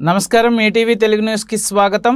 నమస్కారం ETV Telugu news కి స్వాగతం।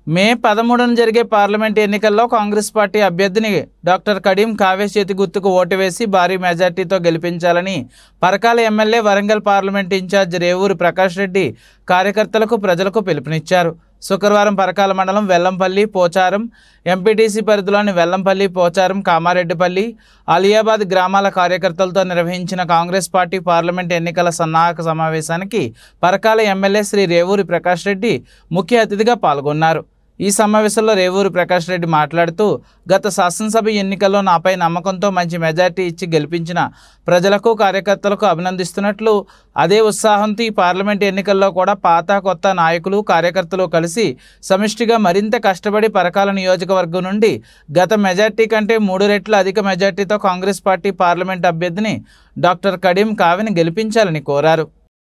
మే 13న జరిగే పార్లమెంట్ ఎన్నికల్లో కాంగ్రెస్ పార్టీ అభ్యర్థిని డాక్టర్ కడియం కావ్య చేతి గుర్తుకు ఓటు వేసి భారీ మెజార్టీతో గెలిపించాలని Parakala MLA Warangal parliament incharge Revuri Prakash Reddy కార్యకర్తలకు ప్రజలకు పిలుపునిచ్చారు। శుక్రవారం పరకాల మండలం వెల్లంపల్లి పోచారం ఎంపీటీసీ పరిధిలోని వెల్లంపల్లి పోచారం కామారెడ్డిపల్లి అలియాబాద్ గ్రామాల కార్యకర్తలతో నిర్వహించిన కాంగ్రెస్ పార్టీ పార్లమెంట్ ఎన్నికల సన్నాహక సమావేశానికి పరకాల ఎమ్మెల్యే శ్రీ రేవూరి ప్రకాష్ రెడ్డి ముఖ్య అతిథిగా పాల్గొన్నారు। ఈ సమావేశంలో రేవూరి ప్రకాష్ రెడ్డి మాట్లాడుతూ గత శాసనసభ ఎన్నికల్లో నాపై నమ్మకంతో మంచి మెజార్టీ ఇచ్చి గెలిపించిన ప్రజలకు కార్యకర్తలకు అభినందిస్తున్నట్లు, అదే ఉత్సాహంతో ఈ పార్లమెంట్ ఎన్నికల్లో కూడా పాత కొత్త నాయకులు కార్యకర్తలు కలిసి సమిష్టిగా మరింత కష్టపడి పరకాల నియోజకవర్గం నుండి గత మెజార్టీ కంటే 3 రెట్ల అధిక మెజార్టీతో కాంగ్రెస్ పార్టీ పార్లమెంట్ అభ్యర్థిని డాక్టర్ కడియం కావ్యని గెలిపించాలని కోరారు।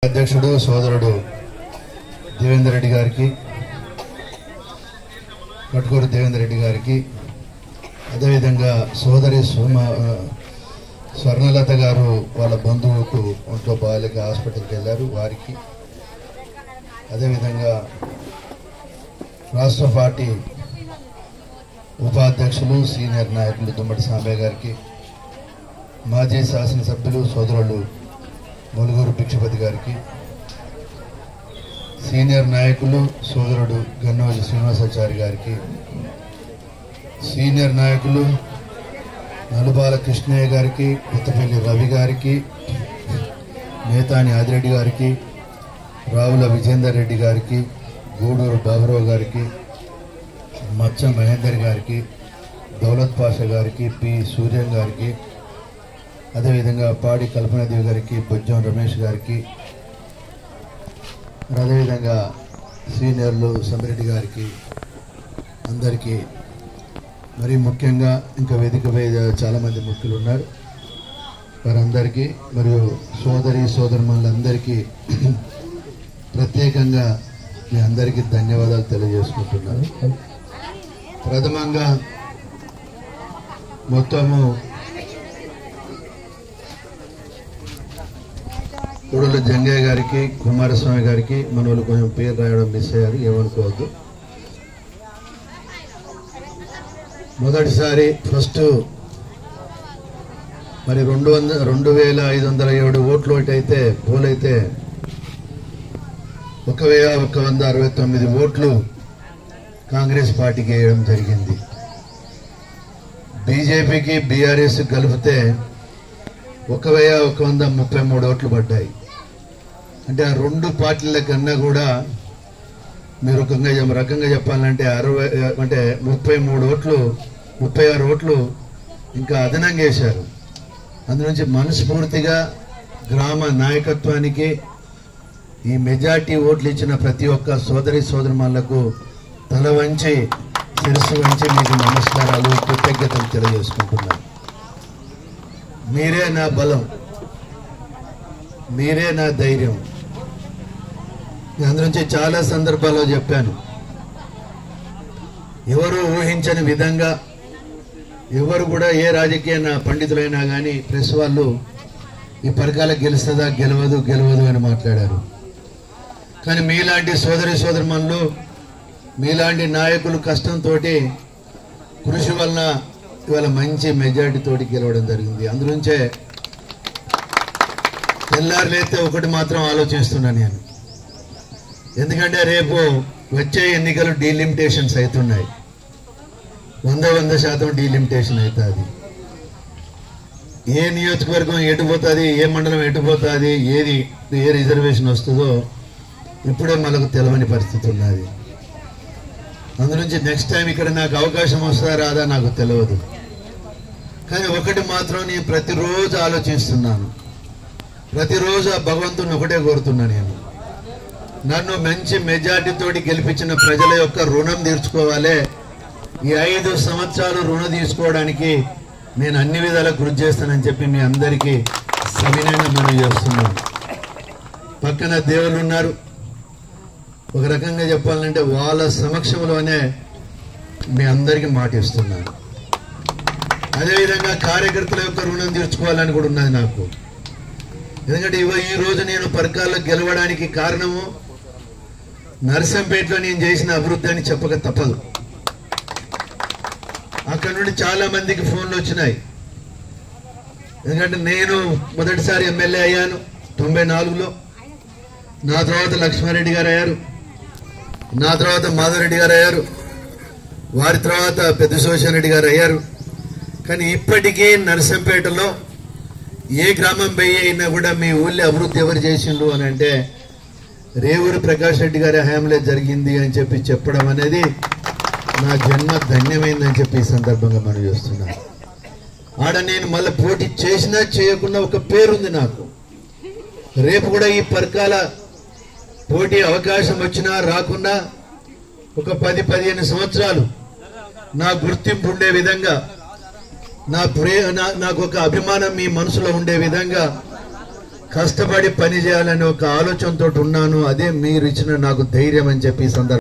అధ్యక్షుడు సోదరుడు దేవేందర్ రెడ్డి గారికి, కట్కూరు దేవేందర్ రెడ్డి గారికి, అదేవిధంగా సోదరి స్వర్ణలత గారు వాళ్ళ బంధువుకు ఒంట్లో బాలిక హాస్పిటల్కి వెళ్ళారు వారికి, అదేవిధంగా రాష్ట్ర పార్టీ ఉపాధ్యక్షులు సీనియర్ నాయకులు దుమ్మడి సాంబయ్య గారికి, మాజీ శాసనసభ్యులు సోదరులు ములుగూరు భిక్షపతి గారికి, సీనియర్ నాయకులు సోదరుడు గన్నోజు శ్రీనివాసాచారి గారికి, సీనియర్ నాయకులు నలుబాల కృష్ణయ్య గారికి, కొత్తపల్లి రవి గారికి, మేతాని ఆదిరెడ్డి గారికి, రావుల విజేందర్ రెడ్డి గారికి, గూడూరు బాబురావు గారికి, మచ్చ మహేందర్ గారికి, దౌలత్ పాషా గారికి, పి సూర్యం గారికి, అదేవిధంగా పాడి కల్పనాదేవి గారికి, బొజ్జం రమేష్ గారికి, అదేవిధంగా సీనియర్లు సమిరెడ్డి గారికి, అందరికీ మరి ముఖ్యంగా ఇంకా వేదికపై చాలామంది ముఖ్యులు ఉన్నారు, వారందరికీ మరియు సోదరి సోదరులందరికీ ప్రత్యేకంగా మీ అందరికీ ధన్యవాదాలు తెలియజేసుకుంటున్నాను। ప్రథమంగా మొత్తము కూడల జంగయ్య గారికి, కుమారస్వామి గారికి, మన వాళ్ళు కొంచెం పేరు రాయడం మిస్ అయ్యారు, ఏమనుకోవద్దు। మొదటిసారి ఫస్ట్ మరి 2507 ఓట్లు అయితే పోలైతే 1169 ఓట్లు కాంగ్రెస్ పార్టీకి వేయడం జరిగింది। బీజేపీకి బీఆర్ఎస్ కలిపితే 1133 ఓట్లు పడ్డాయి। అంటే ఆ 2 పార్టీల కన్నా కూడా మీరు రకంగా చెప్పాలంటే 36 ఓట్లు ఇంకా అదనంగా వేశారు। అందునుంచి మనస్ఫూర్తిగా గ్రామ నాయకత్వానికి ఈ మెజార్టీ ఓట్లు ఇచ్చిన ప్రతి ఒక్క సోదరి సోదరులకు తల వంచి శిరస్సు వంచి మీకు నమస్కారాలు కృతజ్ఞతలు తెలియజేసుకుంటున్నాను। మీరే నా బలం, మీరే నా ధైర్యం। అందునుంచి చాలా సందర్భాల్లో చెప్పాను, ఎవరు ఊహించని విధంగా ఎవరు కూడా ఏ రాజకీయ పండితులైనా కానీ ప్రెస్ వాళ్ళు ఈ పరకాల గెలుస్తుందా గెలవదు అని మాట్లాడారు। కానీ మీలాంటి సోదరి సోదరులు, మీలాంటి నాయకులు కష్టంతో కృషి వలన ఇవాళ మంచి మెజారిటీ తోటి గెలవడం జరిగింది। అందునుంచే తెల్లారులైతే ఒకటి మాత్రం ఆలోచిస్తున్నా నేను, ఎందుకంటే రేపు వచ్చే ఎన్నికలు డీలిమిటేషన్స్ అవుతున్నాయి, 100% డీలిమిటేషన్ అవుతుంది। ఏ నియోజకవర్గం ఎటుపోతుంది, ఏ మండలం ఎటుపోతుంది, ఏ రిజర్వేషన్ వస్తుందో ఇప్పుడే మనకు తెలియని పరిస్థితి ఉన్నది। అందునుంచి నెక్స్ట్ టైం ఇక్కడ నాకు అవకాశం వస్తుందా రాదా నాకు తెలియదు, కానీ ఒకటి మాత్రం నేను ప్రతిరోజు ఆలోచిస్తున్నాను, ప్రతిరోజు ఆ భగవంతుని ఒకటే కోరుతున్నా, నేను నన్ను మంచి మెజార్టీ తోటి గెలిపించిన ప్రజల యొక్క రుణం తీర్చుకోవాలి। ఈ 5 సంవత్సరాలు రుణం తీసుకోవడానికి నేను అన్ని విధాలా కృషి చేస్తానని చెప్పి మీ అందరికీ సవినయంగా మనం చేస్తున్నాను। పక్కన దేవుళ్ళు ఉన్నారు, ఒక రకంగా చెప్పాలంటే వాళ్ళ సమక్షంలోనే మీ అందరికీ మాట ఇస్తున్నాను। అదేవిధంగా కార్యకర్తల యొక్క రుణం తీర్చుకోవాలని కూడా ఉన్నది నాకు, ఎందుకంటే ఈ రోజు నేను పరకాల్లో గెలవడానికి కారణము నర్సంపేటలో నేను చేసిన అభివృద్ధి అని చెప్పక తప్పదు. అక్కడ నుండి చాలా మందికి ఫోన్లు వచ్చినాయి. ఎందుకంటే నేను మొదటిసారి ఎమ్మెల్యే అయ్యాను 94లో. నా తర్వాత లక్ష్మారెడ్డి గారు అయ్యారు, నా తర్వాత మాధవరెడ్డి గారు అయ్యారు, వారి తర్వాత పెద్ద శోషన్ రెడ్డి గారు అయ్యారు. కానీ ఇప్పటికీ నర్సంపేటలో ఏ గ్రామం పోయి అయినా కూడా మీ ఊళ్ళో అభివృద్ధి ఎవరు చేసిండ్రు అని అంటే రేవూరు ప్రకాష్ రెడ్డి గారి హయాంలో జరిగింది అని చెప్పడం అనేది నా జన్మ ధన్యమైందని చెప్పి ఈ సందర్భంగా మనం చూస్తున్నాను. ఆడ నేను మళ్ళీ పోటీ చేసినా చేయకుండా ఒక పేరుంది నాకు. రేపు కూడా ఈ పర్కాల పోటీ అవకాశం వచ్చినా రాకున్నా ఒక 10-15 సంవత్సరాలు నా గుర్తింపు ఉండే విధంగా, నాకు ఒక అభిమానం మీ మనసులో ఉండే విధంగా కష్టపడి పని చేయాలని ఒక ఆలోచనతో ఉన్నాను. అదే మీరు ఇచ్చిన నాకు ధైర్యం అని చెప్పి ఈ సందర్భంగా